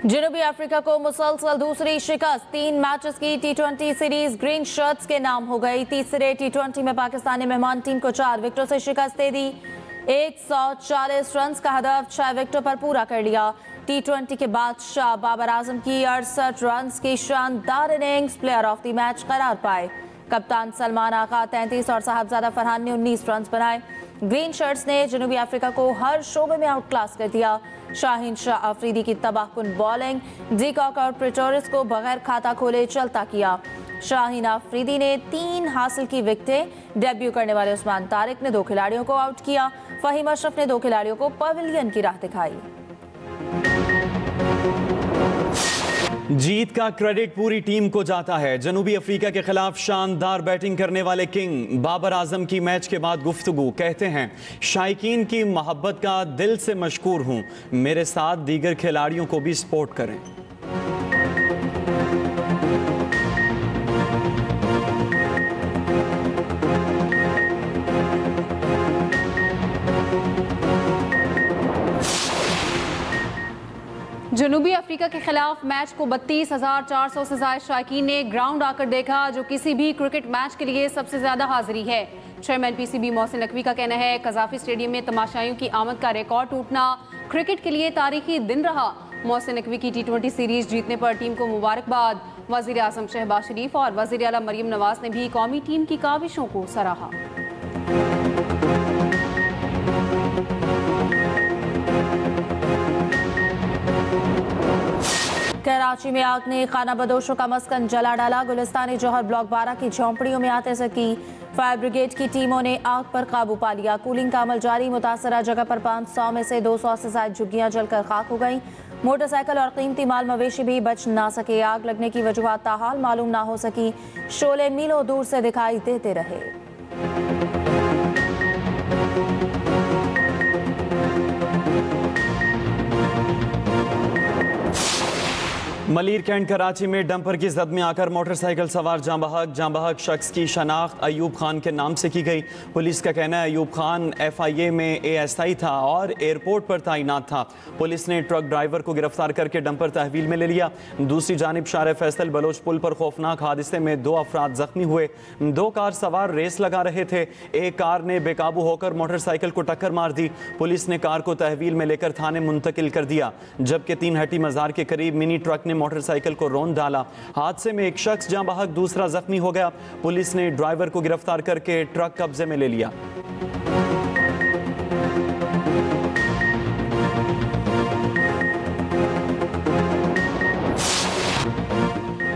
जनूबी अफ्रीका को मुसलसल दूसरी शिकस्त। 3 मैचेस की टी20 सीरीज ग्रीन शर्ट्स के नाम हो गई। तीसरे टी20 में पाकिस्तान ने मेहमान टीम को 4 विकेटों से शिकस्त दे दी। 140 रन का हदफ 6 विकेटों पर पूरा कर लिया। टी20 के बादशाह बाबर आजम की 68 रन की शानदार innings player of the match करार पाए। कप्तान सलमान आगा 33 और साहबजादा फरहान ने 19 रन बनाए। ग्रीन शर्ट्स ने जनूबी अफ्रीका को हर शोबे में आउट क्लास कर दिया। शाहीन शाह अफरीदी की तबाहकुन बॉलिंग डी कॉक और प्रेटोरिस को बगैर खाता खोले चलता किया। शाहीन अफरीदी ने 3 हासिल की विकेटें। डेब्यू करने वाले उस्मान तारिक ने 2 खिलाड़ियों को आउट किया। फहीम अशरफ ने 2 खिलाड़ियों को पवेलियन की राह दिखाई। जीत का क्रेडिट पूरी टीम को जाता है। जनूबी अफ्रीका के खिलाफ शानदार बैटिंग करने वाले किंग बाबर आजम की मैच के बाद गुफ्तगू कहते हैं, शायकीन की मोहब्बत का दिल से मशकूर हूं। मेरे साथ दीगर खिलाड़ियों को भी सपोर्ट करें। जनूबी अफ्रीका के खिलाफ मैच को 32,400 से ज्यादा शायकीन ने ग्राउंड आकर देखा, जो किसी भी क्रिकेट मैच के लिए सबसे ज्यादा हाजिरी है। चेयरमैन पीसीबी मोहसिन नकवी का कहना है, कजाफी स्टेडियम में तमाशाइयों की आमद का रिकॉर्ड टूटना क्रिकेट के लिए तारीखी दिन रहा। मोहसिन नकवी की टी20 सीरीज जीतने पर टीम को मुबारकबाद। वजीर आजम शहबाज शरीफ और वजीर आला मरियम नवाज ने भी कौमी टीम की काविशों को सराहा। कराची में आग ने खाना बदोशों का मस्कन जला डाला। गुलिस्तानी जौहर ब्लॉक 12 की झोंपड़ियों में आते से की फायर ब्रिगेड की टीमों ने आग पर काबू पा लिया। कूलिंग का अमल जारी। मुतासरा जगह पर 500 में से 200 से ज्यादा झुग्गियां जलकर खाक हो गई। मोटरसाइकिल और कीमती माल मवेशी भी बच ना सके। आग लगने की वजूहात ताहाल मालूम ना हो सकी। शोले मीलों दूर से दिखाई देते रहे। मलीर कैंट कराची में डंपर की जद में आकर मोटरसाइकिल सवार जांबहक शख्स की शनाख्त अयूब खान के नाम से की गई। पुलिस का कहना है, अयूब खान FIA में ASI था और एयरपोर्ट पर तैनात था। पुलिस ने ट्रक ड्राइवर को गिरफ्तार करके डंपर तहवील में ले लिया। दूसरी जानिब शारे फैसल बलोच पुल पर खौफनाक हादसे में 2 अफराद जख्मी हुए। 2 कार सवार रेस लगा रहे थे। एक कार ने बेकाबू होकर मोटरसाइकिल को टक्कर मार दी। पुलिस ने कार को तहवील में लेकर थाने मुंतकिल कर दिया, जबकि 3 हट्टी मजार के करीब मिनी ट्रक ने मोटरसाइकिल को रौंद डाला। हादसे में एक शख्स जां बहक, दूसरा जख्मी हो गया। पुलिस ने ड्राइवर को गिरफ्तार करके ट्रक कब्जे में ले लिया।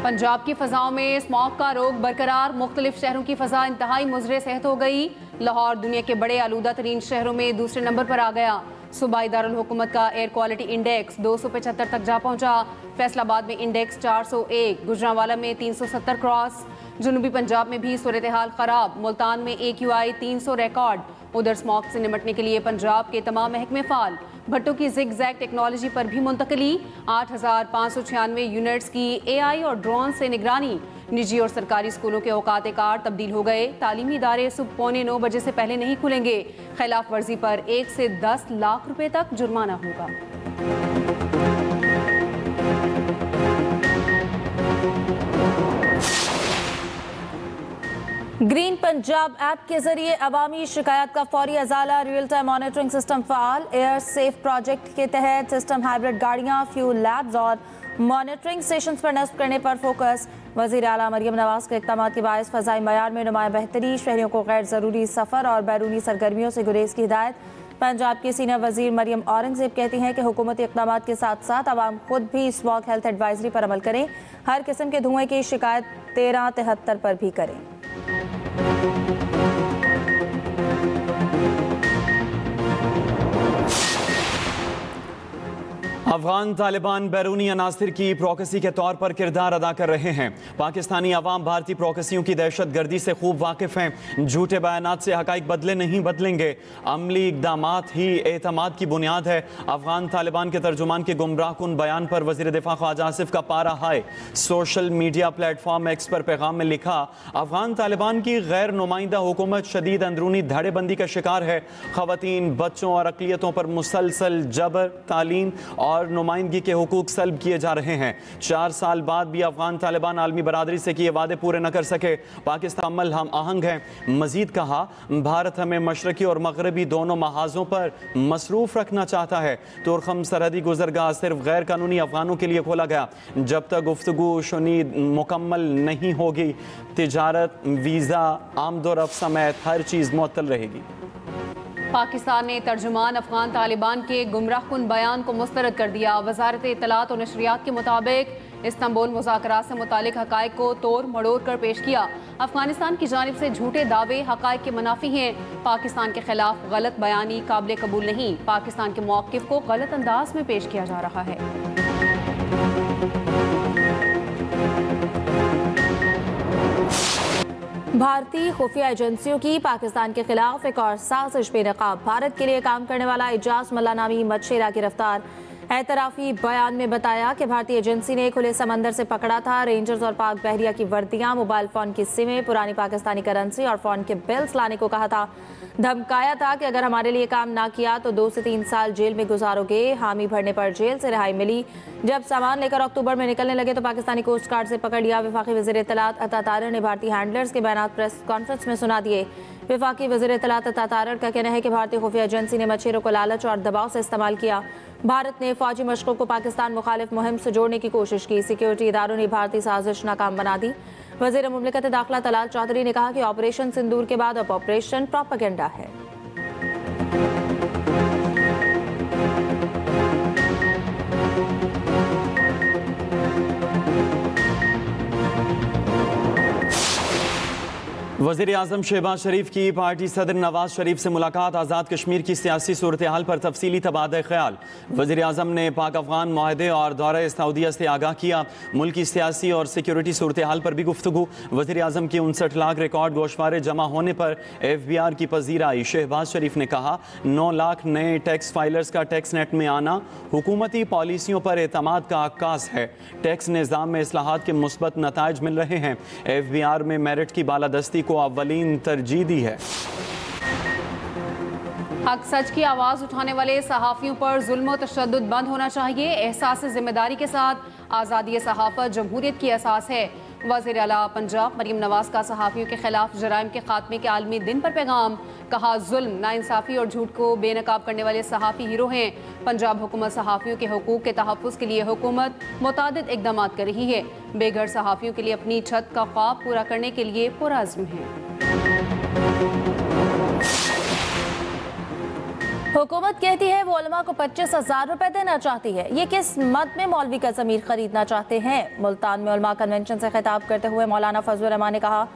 पंजाब की फजाओं में स्मॉग का रोग बरकरार। मुख्तलिफ शहरों की फजा इंतहाई मुजरे सेहत हो गई। लाहौर दुनिया के बड़े आलूदा तरीन शहरों में दूसरे नंबर पर आ गया। सूबाई दारुल हुकूमत का एयर क्वालिटी इंडेक्स 275 तक जा पहुंचा। फैसलाबाद में इंडेक्स 401, गुजरांवाला में 370 क्रॉस। जनूबी पंजाब में भी सूरत हाल खराब। मुल्तान में AQI 300 रिकॉर्ड। उधर स्मॉग से निपटने के लिए पंजाब के तमाम महकमे फाल। भट्टों की जिग जैग टेक्नोलॉजी पर भी मुंतकली। 8,596 यूनिट्स की AI और ड्रोन से निगरानी। निजी और सरकारी स्कूलों के औकात कार तब्दील हो गए। तालीमी इदारे सुबह 8:45 बजे से पहले नहीं खुलेंगे। खिलाफ वर्जी पर 1 से 10 लाख रुपए तक जुर्माना होगा। ग्रीन पंजाब ऐप के जरिए अवामी शिकायत का फौरी अजाला। रियल टाइम मॉनिटरिंग सिस्टम फाल। एयर सेफ प्रोजेक्ट के तहत सिस्टम हाइब्रिड गाड़ियां, फ्यूल लैब्स और मॉनिटरिंग स्टेशन पर नस्ब करने पर फोकस। वजीर आला मरियम नवाज के इक़दाम के बायस फ़ज़ाई मयार में नुमाया बेहतरी। शहरियों को गैर ज़रूरी सफ़र और बैरूनी सरगर्मियों से गुरेज की हिदायत। पंजाब की सीनियर वजीर मरियम औरंगजेब कहती हैं कि हुकूमती इक़दाम के साथ साथ आवाम खुद भी स्मॉग हेल्थ एडवाइजरी पर अमल करें। हर किस्म के धुएँ की शिकायत 1373 पर भी करें। अफगान तालिबान बैरूनी अनासिर की प्रोक्सी के तौर पर किरदार अदा कर रहे हैं। पाकिस्तानी अवाम भारतीय प्रोक्सियों की दहशत गर्दी से खूब वाकिफ हैं। झूठे बयानात से हकाइक बदले नहीं बदलेंगे। अमली इक़दामात ही एतमाद की बुनियाद है। अफगान तालिबान के तर्जुमान के गुमराह कुन बयान पर वज़ीर दिफा ख्वाजा आसिफ का पारा हाय। सोशल मीडिया प्लेटफॉर्म एक्स पर पैगाम में लिखा, अफगान तालिबान की गैर नुमाइंदा हुकूमत शदीद अंदरूनी धड़ेबंदी का शिकार है। ख़वातीन, बच्चों और अक़लियतों पर मुसलसल जबर, तालीम और और नुमाइंदगी के हुकूक सल्ब किए जा रहे हैं। 4 साल बाद भी अफगान तालिबान आलमी बरादरी से किए वादे पूरे न कर सके। पाकिस्तान अमल हम आहंग है। मजीद कहा, भारत हमें मशरकी और मगरबी दोनों महाजों पर मसरूफ रखना चाहता है। तुर्खम सरहदी गुजरगाह सिर्फ गैर कानूनी अफगानों के लिए खोला गया। जब तक गुफ्तगू शुनीद मुकम्मल नहीं होगी, तिजारत, वीज़ा, आमदोरफ्त समेत हर चीज़ मुअत्तल रहेगी। पाकिस्तान ने तर्जुमान अफगान तालिबान के गुमराहकुन बयान को मुस्तरद कर दिया। वजारत इत्तलात और नशरियात के मुताबिक इस्तांबुल मुज़ाकरात से मुतालिक हक़ाइक़ को तोड़ मड़ोड़ कर पेश किया। अफगानिस्तान की जानिब से झूठे दावे हक़ाइक़ के मुनाफी हैं। पाकिस्तान के खिलाफ गलत बयानी काबिल कबूल नहीं। पाकिस्तान के मौक़िफ़ को गलत अंदाज में पेश किया जा रहा है। भारतीय खुफिया एजेंसियों की पाकिस्तान के खिलाफ एक और साजिश बेनकाब। भारत के लिए काम करने वाला इजाज मल्ला नामी मछेरा गिरफ्तार। एतराफ़ी बयान में बताया कि भारतीय एजेंसी ने खुले समंदर से पकड़ा था। रेंजर्स और पाक बहरिया की वर्दियां, मोबाइल फ़ोन की सिमें, पुरानी पाकिस्तानी करेंसी और फ़ोन के बिल्स लाने को कहा था। धमकाया था कि अगर हमारे लिए काम ना किया तो 2 से 3 साल जेल में गुजारोगे। हामी भरने पर जेल से रिहाई मिली। जब सामान लेकर अक्टूबर में निकलने लगे तो पाकिस्तानी कोस्ट गार्ड से पकड़ लिया। वफाकी वज़ीर इत्तलात अता तारर ने भारतीय हैंडलर्स के बयान प्रेस कॉन्फ्रेंस में सुना दिए। वफाकी वज़ीर इत्तलात अता तारर का कहना है कि भारतीय खुफिया एजेंसी ने मछेरों को लालच और दबाव से इस्तेमाल किया। भारत ने फौजी मशकों को पाकिस्तान मुखालिफ मुहिम से जोड़ने की कोशिश की। सिक्योरिटी इदारों ने भारतीय साजिश नाकाम बना दी। वज़ीर मुमलिकत दाखिला तलाल चौधरी ने कहा कि ऑपरेशन सिंदूर के बाद अब ऑपरेशन प्रोपेगेंडा है। वज़ीर आज़म शहबाज शरीफ की पार्टी सदर नवाज शरीफ से मुलाकात। आज़ाद कश्मीर की सियासी सूरत हाल पर तफसीली तबादला ख्याल। वज़ीर आज़म ने पाक अफगान माहदे और दौरा सऊदीया से आगाह किया। मुल्क की सियासी और सिक्योरिटी सूरत हाल पर भी गुफ्तगू। वज़ीर आज़म की 59 लाख रिकॉर्ड गोशवारे जमा होने पर FBR की पजीराई। शहबाज शरीफ ने कहा, 9 लाख नए टैक्स फाइलर्स का टैक्स नेट में आना हुकूमती पॉलिसियों पर एतमाद का अक्कास है। टैक्स निज़ाम में इस्लाहात के मुस्बत नताइज मिल रहे हैं। FBR में मेरिट की बालादस्ती को अव्वलीन तरजीह दी है। हक सच की आवाज़ उठाने वाले सहाफ़ियों पर जुल्म और तशद्दुद बंद होना चाहिए। एहसास जिम्मेदारी के साथ आज़ादी सहाफ़त जमहूरियत की असास है। वज़ीर आला पंजाब मरीम नवाज का सहाफ़ियों के खिलाफ जराइम के खात्मे के आलमी दिन पर पैगाम। कहा, जुल्म, नाइंसाफ़ी और झूठ को बेनकाब करने वाले सहाफ़ी हीरो हैं। पंजाब हुकूमत सहाफ़ियों के हकूक़ के तहफ़्फ़ुज़ के लिए हुकूमत मुतादिद इक़दाम कर रही है। बेघर सहाफ़ियों के लिए अपनी छत का ख्वाब पूरा करने के लिए पुरअज़्म है। हुकूमत कहती है वो उलमा को 25,000 रुपए देना चाहती है। ये किस मद में मौलवी का ज़मीर खरीदना चाहते हैं? मुल्तान में उलमा कन्वेंशन से खिताब करते हुए मौलाना फजलुर रहमान ने कहा,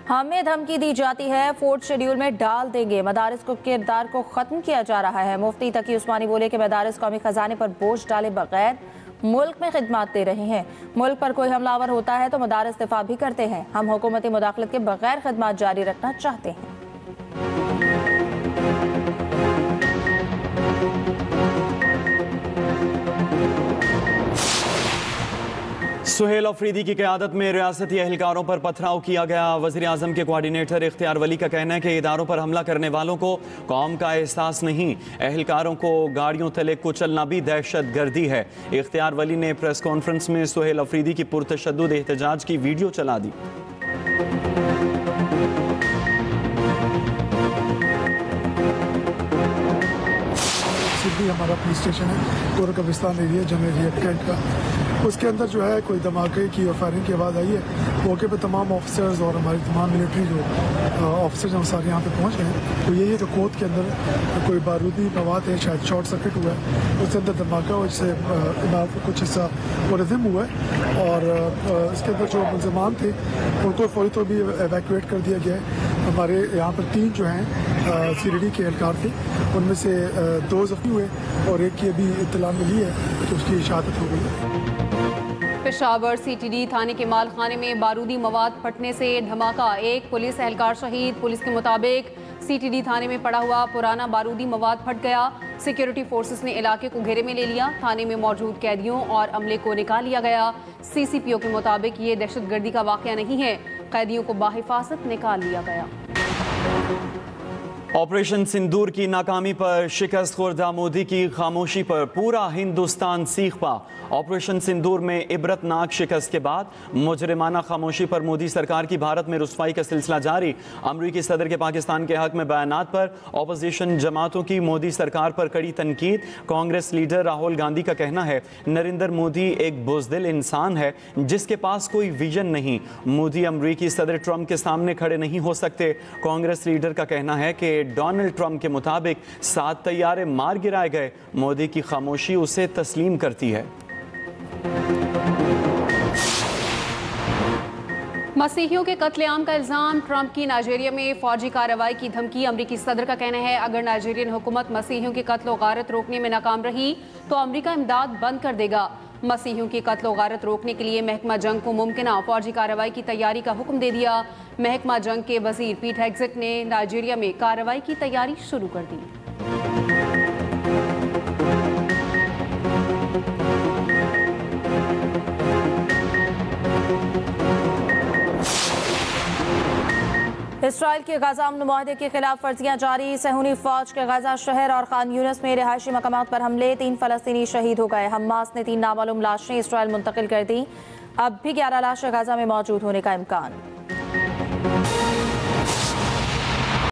हमें धमकी दी जाती है, 4th शेड्यूल में डाल देंगे। मदारिस को किरदार को ख़त्म किया जा रहा है। मुफ्ती तकी उस्मानी बोले कि मदारिस कौमी ख़जाने पर बोझ डाले बगैर मुल्क में खिदमत दे रहे हैं। मुल्क पर कोई हमलावर होता है तो मदारिस दिफा भी करते हैं। हम हुकूमती मुदाखलत के बगैर खिदमत जारी रखना चाहते हैं। सुहेल अफरीदी की क़यादत में रियासती एहलकारों पर पथराव किया गया। वज़ीर आज़म के कोऑर्डिनेटर इख्तियार वली का कहना है कि इदारों पर हमला करने वालों को कौम का एहसास नहीं, एहलकारों को गाड़ियों तले कुचलना भी दहशत गर्दी है। इख्तियार वली ने प्रेस कॉन्फ्रेंस में सुहेल अफरीदी की पुरतशद्दुद एहतजाज की वीडियो चला दी। सिद्धि हमारा पुलिस स्टेशन है, गोर कब्रिस्तान एरिया जमेरिया कैंट का। उसके अंदर जो है कोई धमाके की और फायरिंग की आवाज़ आई है। मौके पे तमाम ऑफिसर्स और हमारी तमाम मिलिट्री जो ऑफिसर्स हम सारे यहाँ पे पहुँच गए हैं। तो यही है कि कोत के अंदर कोई बारूदी मवाद है, शायद शॉर्ट सर्किट हुआ है, उसके अंदर धमाका हुआ जिससे कुछ हिस्सा मुलज़िम हुआ है। और इसके अंदर जो मुलज़मान थे उनको फौरी तौर भी एवैक्यूएट कर दिया गया है। हमारे यहाँ पर 3 जो हैं CRD के एहलकार थे, उनमें से 2 ज़ख्मी हुए और एक की अभी इत्तला मिली है कि उसकी शहादत हो गई है। पेशावर CTD थाने के मालखाने में बारूदी मवाद फटने से धमाका, एक पुलिस एहलकार शहीद। पुलिस के मुताबिक CTD थाने में पड़ा हुआ पुराना बारूदी मवाद फट गया। सिक्योरिटी फोर्सेस ने इलाके को घेरे में ले लिया। थाने में मौजूद कैदियों और अमले को निकाल लिया गया। CCPO के मुताबिक ये दहशतगर्दी का वाक़या नहीं है, कैदियों को बाहिफाजत निकाल लिया गया। ऑपरेशन सिंदूर की नाकामी पर शिकस्त खुर्दा मोदी की खामोशी पर पूरा हिंदुस्तान सीख पा। ऑपरेशन सिंदूर में इबरतनाक शिकस्त के बाद मुजरिमाना खामोशी पर मोदी सरकार की भारत में रुसवाई का सिलसिला जारी। अमरीकी सदर के पाकिस्तान के हक में बयानात पर ऑपोजिशन जमातों की मोदी सरकार पर कड़ी तनकीद। कांग्रेस लीडर राहुल गांधी का कहना है नरेंद्र मोदी एक बुज़दिल इंसान है जिसके पास कोई विजन नहीं। मोदी अमरीकी सदर ट्रंप के सामने खड़े नहीं हो सकते। कांग्रेस लीडर का कहना है कि डोनाल्ड ट्रंप के मुताबिक 7 तैयारे मार गिराए गए। मोदी की खामोशी उसे तस्लीम करती है। मसीहियों के कत्लेआम का इल्जाम, ट्रंप की नाइजीरिया में फौजी कार्रवाई की धमकी। अमरीकी सदर का कहना है अगर नाइजीरियन हुकूमत मसीहियों की कत्ल गारत रोकने में नाकाम रही तो अमरीका इमदाद बंद कर देगा। मसीहियों की कत्ल गारत रोकने के लिए महकमा जंग को मुमकिना फौजी कार्रवाई की तैयारी का हुक्म दे दिया। महकमा जंग के वजीर पीट हेग्सेट ने नाइजीरिया में कार्रवाई की तैयारी शुरू कर दी। इसराइल के गाजा अमन मुआहदे के खिलाफ वर्जियां जारी। सहूनी फौज के गाजा शहर और खान यूनिस में रिहायशी मकामात पर हमले, 3 फलस्तीनी शहीद हो गए। हमास ने 3 नामालूम लाशें इसराइल मुंतकिल कर दी। अब भी 11 लाशें गाजा में मौजूद होने का इम्कान।